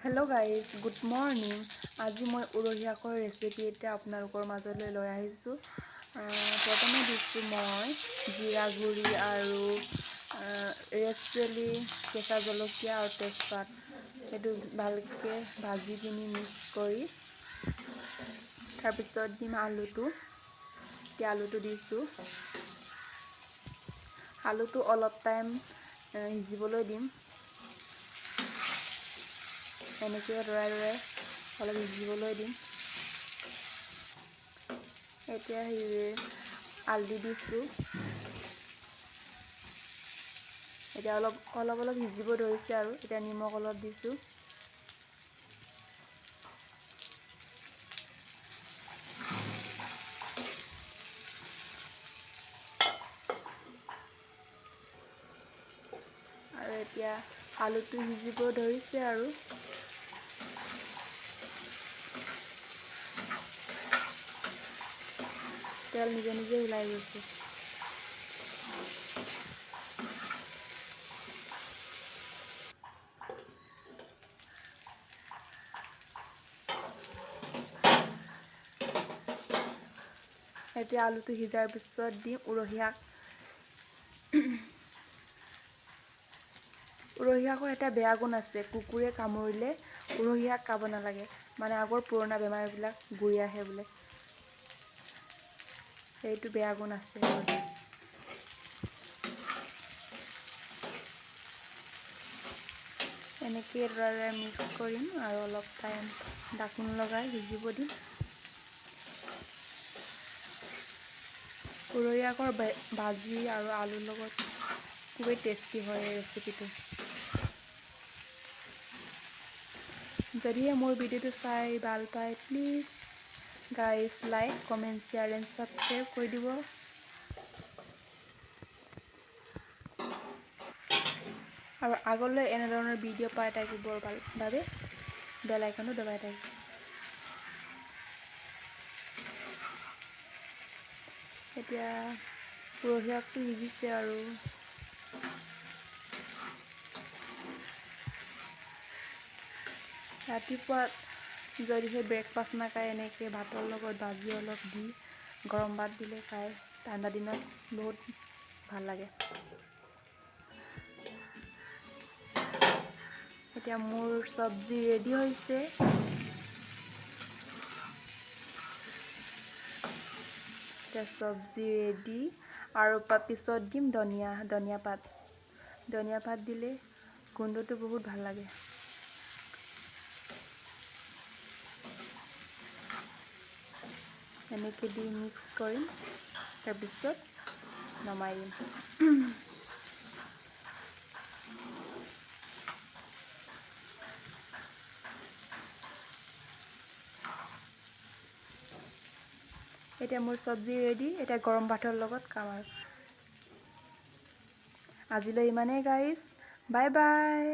Hello' guys, good morning. আজি মই উৰহি শাকৰ ৰেচিপি এটা আপোনালোকৰ মাজলৈ লৈ আহিছোঁ। প্ৰথমে দিছোঁ মই জিৰা গুড়ি আৰু ৰেড চিলি, কেঁচা জলকীয়া আৰু তেজপাত। সেইটো ভালকৈ ভাজি কিনি মিক্স কৰি তাৰপিছত দিম আলুটো। এতিয়া আলুটো দিছোঁ। আলুটো অলপ টাইম সিজিবলৈ দিম। এনেকৈ লৰাই অলপ সিজিবলৈ দিম। এতিয়া হালধি দিছোঁ। এতিয়া অলপ সিজিব ধৰিছে আৰু এতিয়া নিমখ অলপ দিছোঁ। আৰু এতিয়া আলুটো সিজিব ধৰিছে আৰু তেল নিজে নিজে ওলাই গৈছে। এতিয়া আলুটো সিজাৰ পিছত দিম উৰহি শাক। উৰহি শাকৰ এটা বেয়া গুণ আছে, কুকুৰে কামুৰিলে উৰহি শাক খাব নালাগে। মানে আগৰ পুৰণা বেমাৰবিলাক ঘূৰি আহে বোলে, সেইটো বেয়া গুণ আছে। এনেকৈ লৰাই মিক্স কৰিম আৰু অলপ টাইম ঢাকোন লগাই সিজিব দিম। উৰহি শাকৰ ভাজি আৰু আলুৰ লগত খুবেই টেষ্টি হয় এই ৰেচিপিটো। যদিহে মোৰ ভিডিঅ'টো চাই ভাল পায়, please guys like, comment, share and subscribe কৰি দিব। আৰু আগলৈ এনেধৰণৰ ভিডিঅ' পাই থাকিবৰ বাবে বেল আইকনটো দবাই থাকিব। এতিয়া উৰহি শাকটো সিজিছে আৰু ৰাতিপুৱা যদিহে ব্ৰেকফাষ্ট নাখায়, এনেকৈ ভাতৰ লগত ভাজি অলপ দি গৰম ভাত দিলে খাই ঠাণ্ডা দিনত বহুত ভাল লাগে। এতিয়া মোৰ চব্জি ৰেডি হৈছে। এতিয়া চব্জি ৰেডি আৰু পিছত দিম ধনিয়া পাত। ধনিয়া পাত দিলে গোন্ধটো বহুত ভাল লাগে। এনেকৈ দি মিক্স কৰিম, তাৰপিছত নমাই দিম। এতিয়া মোৰ চব্জি ৰেডি। এতিয়া গৰম ভাতৰ লগত খাম আৰু। আজিলৈ ইমানেই গাইজ, বাই বাই।